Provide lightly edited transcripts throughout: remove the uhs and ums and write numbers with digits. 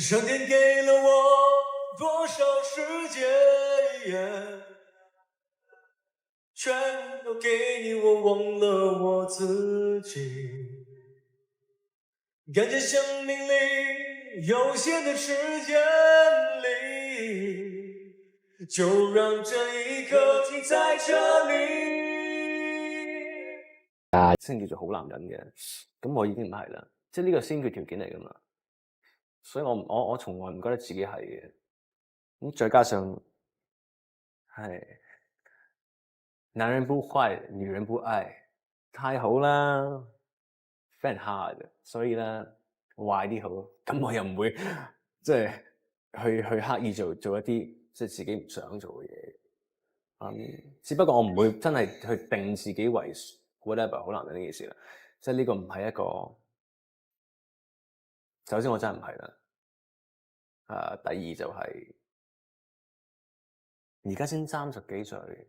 上天给了我多少时间，全都给你，我忘了我自己。感谢生命里有限的时間里，就讓這一刻停在這裡。先叫做好男人嘅，咁我已經唔係啦，即係呢個先決條件嚟噶嘛，所以我從來唔覺得自己係嘅，咁再加上係男人不壞，女人不愛，太好啦 ，friend hard，所以咧壞啲好，咁我又唔會即係去刻意做一啲即係自己唔想做嘅嘢，只不過我唔會真係去定自己為 whatever 好男人呢件事啦，即係呢個唔係一個。首先我真係唔係啦，第二就係而家先30幾歲，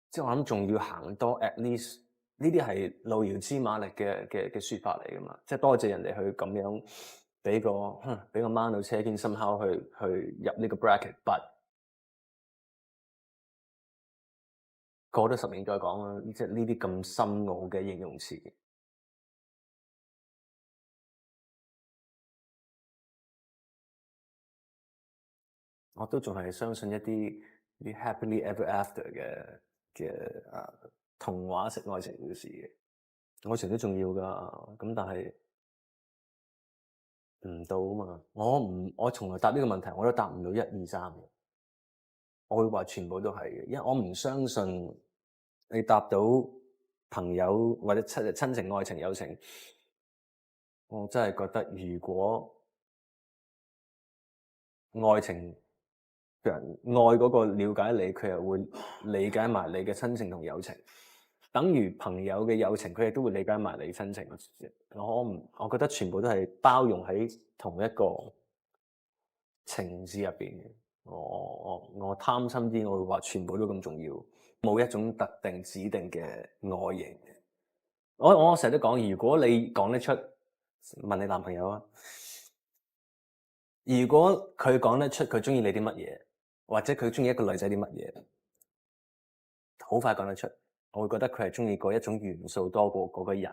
即係我諗仲要行多 at least 呢啲係路遙知馬力嘅説法嚟噶嘛，即係多謝人哋去咁樣俾個掹到車邊深烤去入呢個 bracket，but 過多10年再講啦，即係呢啲咁深奧嘅形容詞。我都仲係相信一啲 happily ever after 嘅童話式愛情故事嘅，愛情都重要㗎，咁但係唔到啊嘛，我從來答呢個問題我都答唔到1、2、3嘅，我會話全部都係嘅，因為我唔相信你答到朋友或者親情、愛情、友情，我真係覺得如果愛情人愛嗰個了解你，佢又會理解埋你嘅親情同友情，等於朋友嘅友情，佢亦都會理解埋你親情。我覺得全部都係包容喺同一個情字入邊嘅。我貪心啲，我會話全部都咁重要，冇一種特定指定嘅愛型。我成日都講，如果你講得出，問你男朋友啊，如果佢講得出佢中意你啲乜嘢，或者佢中意一個女仔啲乜嘢，好快講得出。我會覺得佢係中意嗰一種元素多過嗰個人。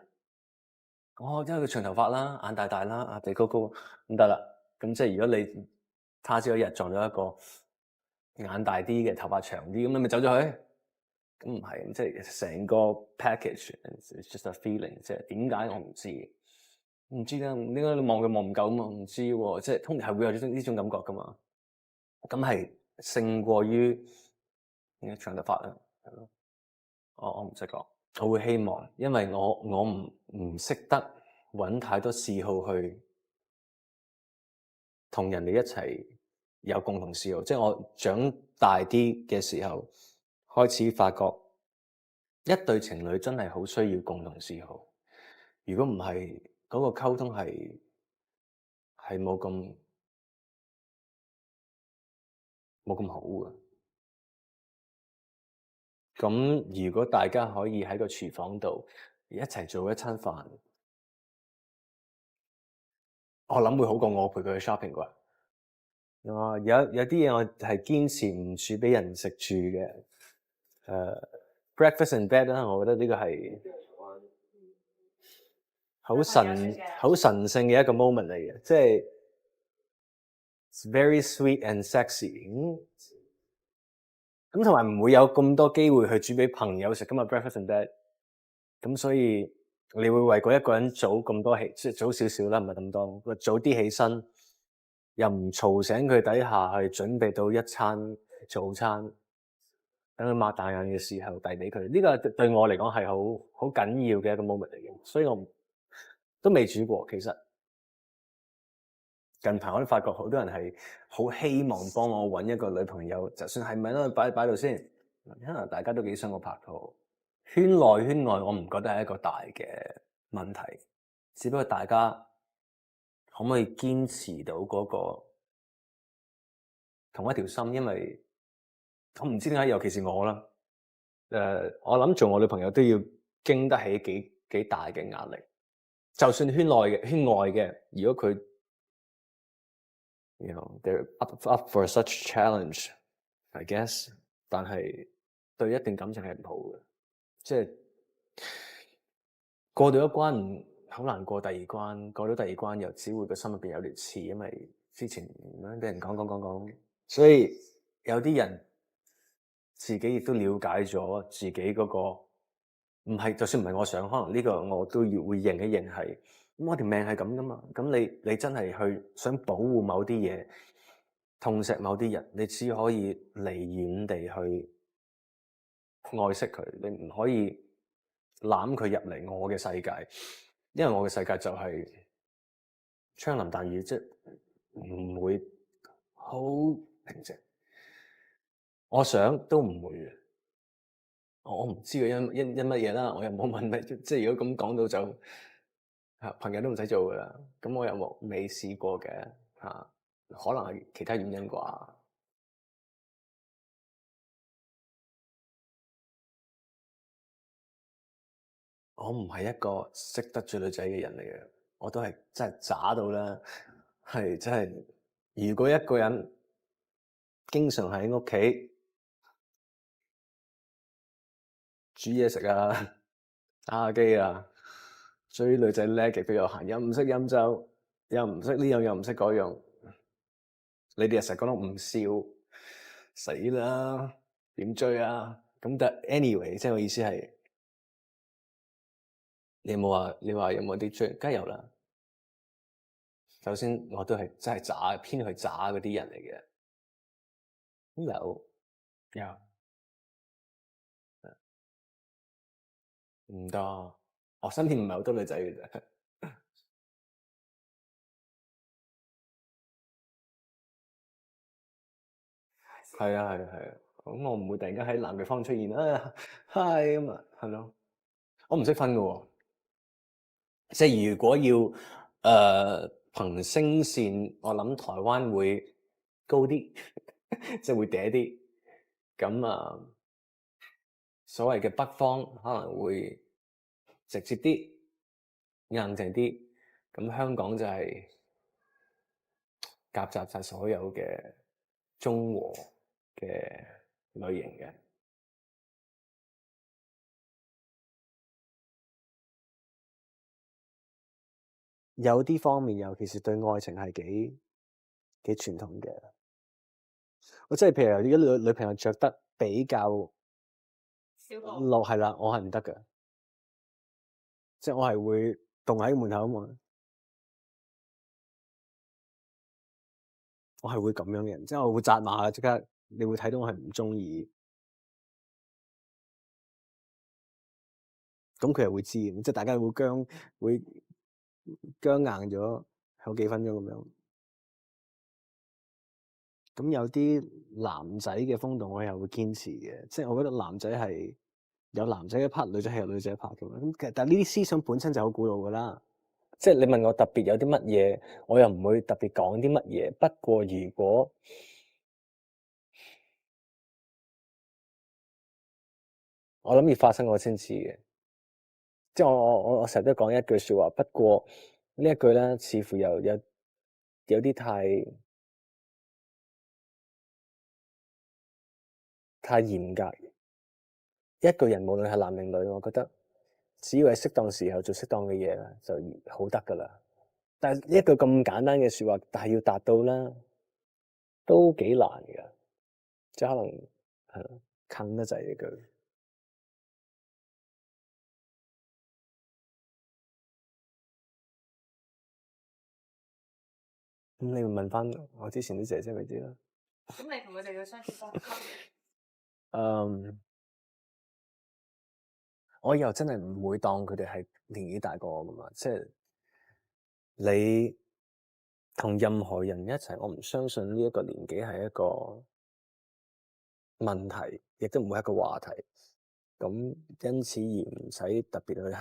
因為佢長頭髮啦，眼大大啦，鼻高高咁得啦。咁即係如果你他朝一日撞咗一個眼大啲嘅，頭髮長啲，咁你咪走咗去？咁唔係，即係成個 package，it's just a feeling。即係點解我唔知？唔知啦，點解你望佢望唔夠啊嘛？唔知喎，即係通常係會有呢種感覺噶嘛。咁係勝過於長頭髮啦，係咯。我唔識講，我會希望，因為我唔識得揾太多嗜好去同人哋一齊有共同嗜好。即係我長大啲嘅時候，開始發覺一對情侶真係好需要共同嗜好。如果唔係，嗰個溝通係冇咁好嘅。咁如果大家可以喺個廚房度一齊做一餐飯，我諗會好過我陪佢去 shopping 啩。有啲嘢我係堅持唔煮俾人食住嘅。breakfast in bed 啦，我覺得呢個係好神聖嘅一個 moment 嚟嘅，即係 it's very sweet and sexy。咁同埋唔會有咁多機會去煮俾朋友食㗎嘛 breakfast in bed。咁所以你會為嗰一個人早咁多即係早少少啦，唔係咁多，早啲起身，又唔嘈醒佢底下去準備到一餐早餐，等佢擘大眼嘅時候遞俾佢。呢個對我嚟講係好緊要嘅一個 moment 嚟嘅，所以我都未煮過。其實近排我都發覺好多人係好希望幫我揾一個女朋友，就算係咪都擺度先，可能大家都幾想我拍拖。圈內圈外，我唔覺得係一個大嘅問題，只不過大家可唔可以堅持到嗰個同一條心？因為我唔知點解，尤其是我啦，我諗做我女朋友都要經得起幾大嘅壓力。就算圈內嘅、圈外嘅，如果佢 they're up for such challenge，I guess。但係對一段感情係唔好嘅，即係過到一關唔好難過第二關，過到第二關又只會個心入邊有條刺，因為之前咁樣俾人講，所以有啲人自己亦都了解咗自己嗰個唔係，就算唔係我想，可能呢個我都要會認一認係。咁我條命係咁噶嘛，咁你真係去想保護某啲嘢，痛錫某啲人，你只可以離遠地去愛惜佢，你唔可以攬佢入嚟我嘅世界，因為我嘅世界就係槍林彈雨，即係唔會好平靜。我想都唔會嘅，我唔知佢因乜嘢啦，我又冇問咩，即係如果咁講到就。朋友都唔使做噶啦，咁我又未試過嘅嚇，可能係其他原因啩。我唔係一個識得追女仔嘅人嚟嘅，我都係真係渣到啦，係真係。如果一個人經常喺屋企煮嘢食啊、打下機啊，追女仔叻極都有限，又唔識飲酒，又唔識呢樣，又唔識嗰樣。你哋成日講到唔笑，死啦，點追啊？咁但 anyway，即係我意思係，你有冇話你話有冇啲追？梗係有啦。首先我都係真係渣，偏去渣嗰啲人嚟嘅。有唔多，我身邊唔係好多女仔嘅啫。係啊，咁我唔會突然間喺男嘅方出現啊，hi 咁啊，係咯，我唔識分嘅喎。即係如果要憑聲線，我諗台灣會高啲，即係會嗲啲。咁啊，所謂嘅北方可能會直接啲、硬淨啲。咁香港就係夾雜晒所有嘅中和嘅類型嘅。有啲方面，尤其是對愛情係幾傳統嘅。我即係譬如如果女朋友着得比較落係啦，我係唔得㗎。即係我係會棟喺門口啊嘛。我係會咁樣嘅人，即係我會紮馬，即刻你會睇到我係唔中意。咁佢又會知，即係大家會僵硬咗好幾分鐘咁樣。咁有啲男仔嘅風度，我又會堅持嘅，即係我覺得男仔係有男仔一 part，女仔係有女仔一 part 嘅。咁其實但係呢啲思想本身就好古老噶啦。即係你問我特別有啲乜嘢，我又唔會特別講啲乜嘢。不過如果我諗要發生我先知嘅，即係我成日都講一句説話。不過呢一句咧，似乎又有啲太嚴格。一個人無論係男定女，我覺得只要喺適當時候做適當嘅嘢啦，就好得噶啦。但係一句咁簡單嘅説話，但係要達到啦，都幾難㗎。即係可能係咯，近得滯呢句。咁你問翻我之前啲姐姐咪知啦。咁你同佢哋嘅相處方式？我又真係唔會當佢哋係年紀大過我噶嘛。即係你同任何人一齊，我唔相信呢一個年紀係一個問題，亦都唔會係一個話題。咁因此而唔使特別去刻